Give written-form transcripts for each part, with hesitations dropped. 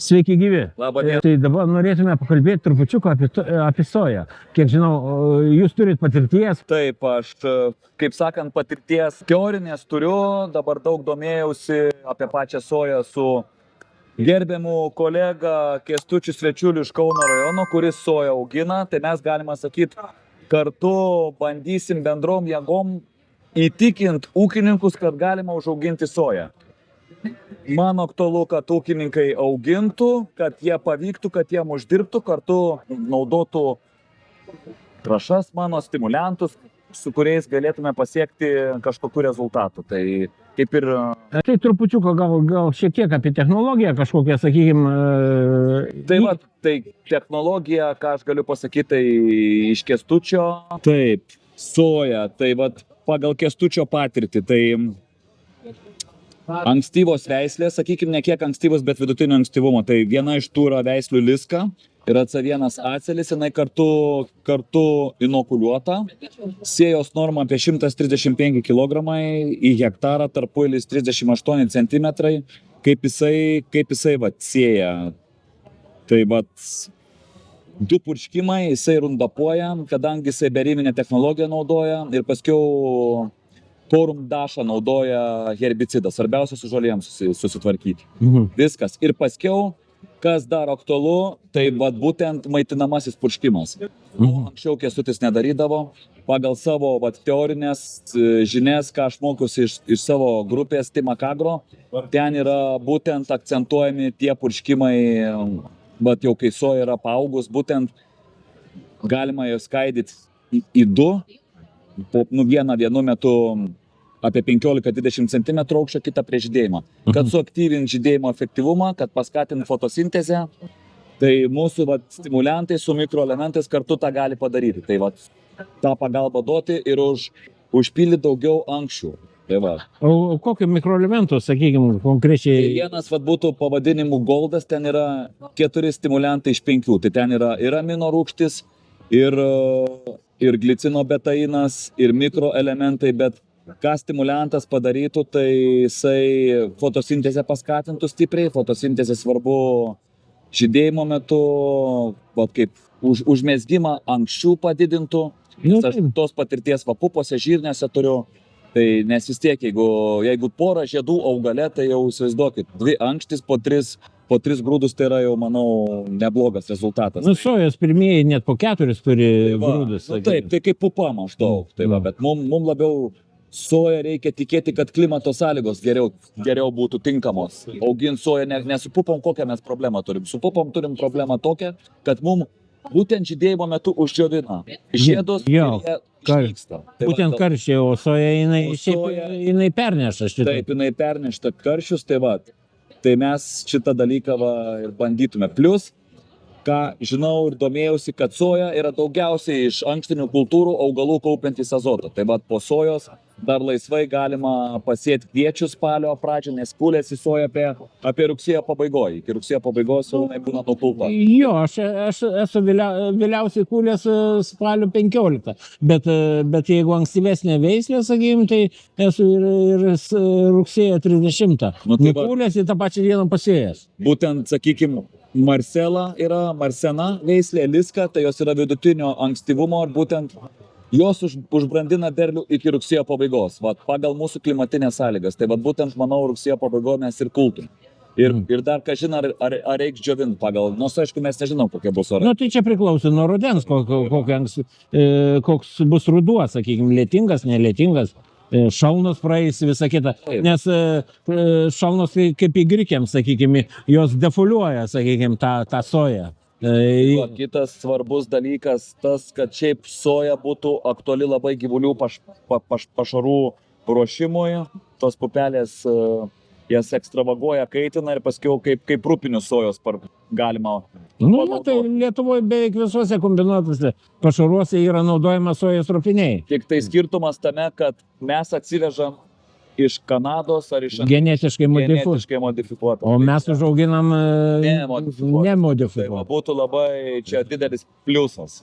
Sveiki gyvi. Labą dieną. Tai dabar norėtume pakalbėti trupučiuką apie soją. Kiek žinau, jūs turit patirties. Taip, aš, kaip sakant, patirties teorinės turiu, dabar daug domėjausi apie pačią soją su gerbiamu kolega Kęstučiu Svečiuliu iš Kauno rajono, kuris soją augina. Tai mes, galima sakyti, kartu bandysim bendrom jėgom įtikinti ūkininkus, kad galima užauginti soją. Man aktualu, kad ūkininkai augintų, kad jie pavyktų, kad jie uždirbtų, kartu naudotų trąšas mano, stimuliantus, su kuriais galėtume pasiekti kažkokių rezultatų. Tai kaip ir... Tai trupučiuką gal šiek tiek apie technologiją kažkokią, sakykime... Tai technologija, ką aš galiu pasakyti, tai iš Kęstučio. Taip, soja, tai pagal Kęstučio patirtį, tai... Ankstyvos veislės, sakykime, ne kiek ankstyvos, bet vidutinio ankstyvumo. Tai viena iš tų yra veislių Liska, yra C1 acelis, jinai kartu inokuliuota. Sėjos norma apie 135 kg į hektarą, tarpuilis 38 cm. Kaip jisai sėja. Tai du purškimai, jisai rundapuoja, kadangi jisai beriminę technologiją naudoja ir paskiau Torum dašą naudoja herbicidą, svarbiausia su žolėms susitvarkyti. Viskas. Ir paskiau, kas dar aktualu, tai būtent maitinamasis purškimas. Anksčiau Kęstutis nedarydavo. Pagal savo teorinės žinias, ką aš mokiausi iš savo grupės Timakagro, ten yra būtent akcentuojami tie purškimai, jau kai soja yra paaugus, būtent galima jos skaidyti į du, vienu metu apie 15-20 cm aukščio, kitą prie žydėjimą. Kad suaktyvinti žydėjimo efektyvumą, kad paskatinti fotosintezę, tai mūsų stimuliantai su mikroelementais kartu tą gali padaryti. Tai tą pagalbą duoti ir užpildyti daugiau ankščių. O kokiu mikroelementu, sakykime, konkrečiai? Tai vienas būtų pavadinimu Goldas, ten yra 4 stimuliantai iš 5. Tai ten yra amino rūgštis, ir glicino betainas, ir mikroelementai, bet ką stimuliantas padarytų, tai jisai fotosintezę paskatintų stipriai, fotosintezė svarbu žydėjimo metu, kaip užmezgimą ankščių padidintų. Aš tos patirties pupose, žirnėse turiu, tai nes vis tiek, jeigu porą žiedų augale, tai jau įsivaizduokit, 2 ankštis po 3 grūdus, tai yra jau, manau, neblogas rezultatas. Sojos pirmieji net po 4 turi grūdus. Taip, tai kaip pupa maždaug. Bet mums labiau soja reikia tikėti, kad klimato sąlygos geriau būtų tinkamos. Augint soją, ne su pupom, kokią mes problemą turim. Su pupom turim problemą tokią, kad mums būtent žydėjimo metu uždžiovina žiedus ir jie išnyksta. Būtent karščiai, o soja jinai perneša šitą. Taip, jinai pernešta karščius, tai mes šitą dalyką ir bandytume. Plius, ką žinau ir domėjausi, kad soja yra daugiausiai iš ankštinių kultūrų augalų kaupiantys azotą. Tai po sojos dar laisvai galima pasėti kviečių spalio pradžią, nes kūlėsi soja apie rugsėjo pabaigoje. Iki rugsėjo pabaigos jau būna nukulta. Jo, aš esu vėliausiai kūlės spalio 15. Bet jeigu ankstyvesnė veislė, sakykime, tai esu ir rugsėjo 30. Kūlės į tą pačią dieną pasėjęs. Būtent, sakykime, Marsena veislė, Liska, tai jos yra vidutinio ankstyvumo ir būtent jos užbrandina derlių iki rugsėjo pabaigos, pagal mūsų klimatinės sąlygas. Tai būtent, manau, rugsėjo pabaigoje mes ir kultum. Ir dar, ką žinai, ar reiks džiovinti pagal, nors aišku, mes nežinom, kokie bus orai. Tai čia priklauso nuo rudens, koks bus ruduo, sakykime, lietingas, nelietingas. Šalnos praeis, visa kita, nes šalnos kaip į grikiams, sakykime, jos defoliuoja, sakykime, tą soją. Kitas svarbus dalykas tas, kad šiaip soja būtų aktuali labai gyvulių pašarų ruošimui, tos pupelės jas ekstravaguoja, kaitina ir paskiau kaip rūpinius sojos galima. Tai Lietuvoje beveik visuose kombinuotose pašaruose yra naudojama sojos rūpiniai. Tik tai skirtumas tame, kad mes atsivežam iš Kanados ar iš genetiškai modifikuotą. O mes užauginam nemodifikuotą. Tai būtų labai čia didelis pliusas.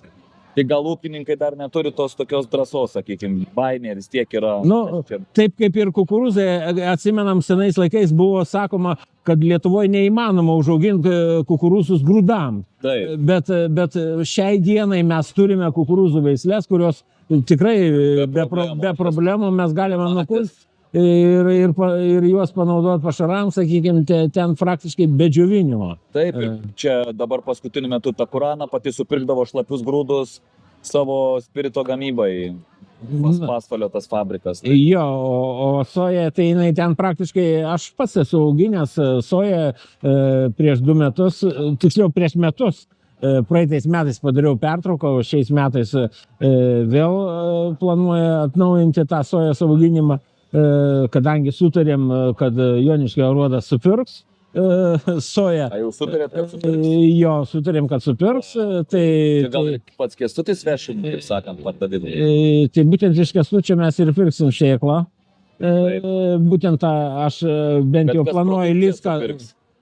Tai gal ūkininkai dar neturi tos tokios drąsos, sakykime, baimė vis tiek yra. Nu, taip kaip ir kukurūzai, atsimenam, senais laikais buvo sakoma, kad Lietuvoje neįmanoma užauginti kukurūzus grūdam. Taip. Bet šiai dienai mes turime kukurūzų veislės, kurios tikrai be problemų mes galime nukulti ir juos panaudoti pašarams, sakykime, ten praktiškai be džiovinimo. Taip, ir čia dabar paskutiniu metu ta Kurana pati supirkdavo šlapius grūdus savo spirito gamybai. Pasvalio tas fabrikas. Tai. Jo, o soja, tai jinai ten praktiškai, aš pats esu auginęs soją prieš 2 metus, tiksliau prieš metus. Praeitais metais padariau pertrauką, o šiais metais vėl planuoju atnaujinti tą sojos auginimą, kadangi sutarėm, kad Joniškio aruodas supirks soją. A jau sutarėt, kad supirks? Jo, sutarėm, kad supirks. Tai gal pats Kęstutis vešim, kaip sakant, pardavimui? Tai būtent iš Kęstučio mes ir pirksim šėklą. Būtent tą aš bent jau planuoju liską.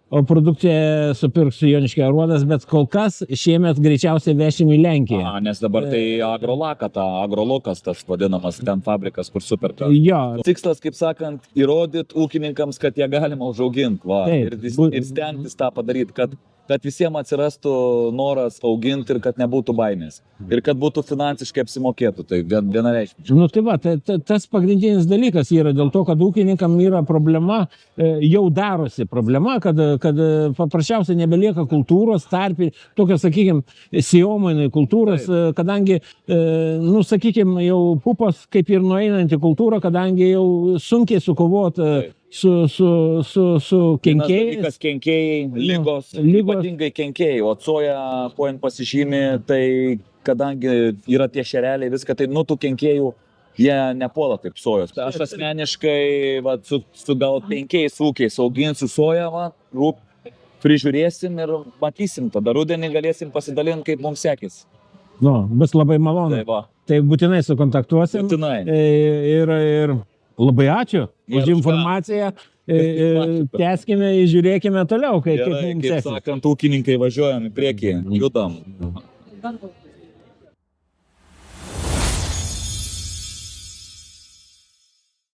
O produkciją supirks Joniškio aruodas, bet kol kas šiemet greičiausiai vešim į Lenkiją. Nes dabar tai agrolokas tas vadinamas, ten fabrikas, kur superka. Jo. Tikslas, kaip sakant, įrodyti ūkininkams, kad jie galima užauginti. Ir stengtis tą padaryti, kad visiems atsirastų noras auginti ir kad nebūtų baimės. Ir kad būtų finansiškai apsimokėtų. Tai vienareikšmiškai. Nu tai va, tas pagrindinis dalykas yra dėl to, kad ūkininkam yra problema, jau darosi problema, kad paprasčiausiai nebelieka kultūros tarp, tokios, sakykime, sėjomainai kultūros, kadangi, nu, sakykime, jau pupos kaip ir nueinanti kultūra, kadangi jau sunkiai sukovoti su kenkėjais. Vienas kenkėjai, lygos, ypatingai kenkėjai, o soja, kuo jin pasižymi, tai kadangi yra tie šereliai, viską, tai tų kenkėjų jie nepuola kaip sojos. Aš asmeniškai su gal 5 ūkiais auginsiu soją, prižiūrėsim ir matysim, tada rudenį galėsim pasidalinti, kaip mums sekės. Nu, bus labai malonu. Tai būtinai sukontaktuosim. Būtinai. Ir labai ačiū už informaciją. Tęskime, žiūrėkime toliau, kaip mums seksis. Kaip sakant, ūkininkai važiuojam į priekį, judam.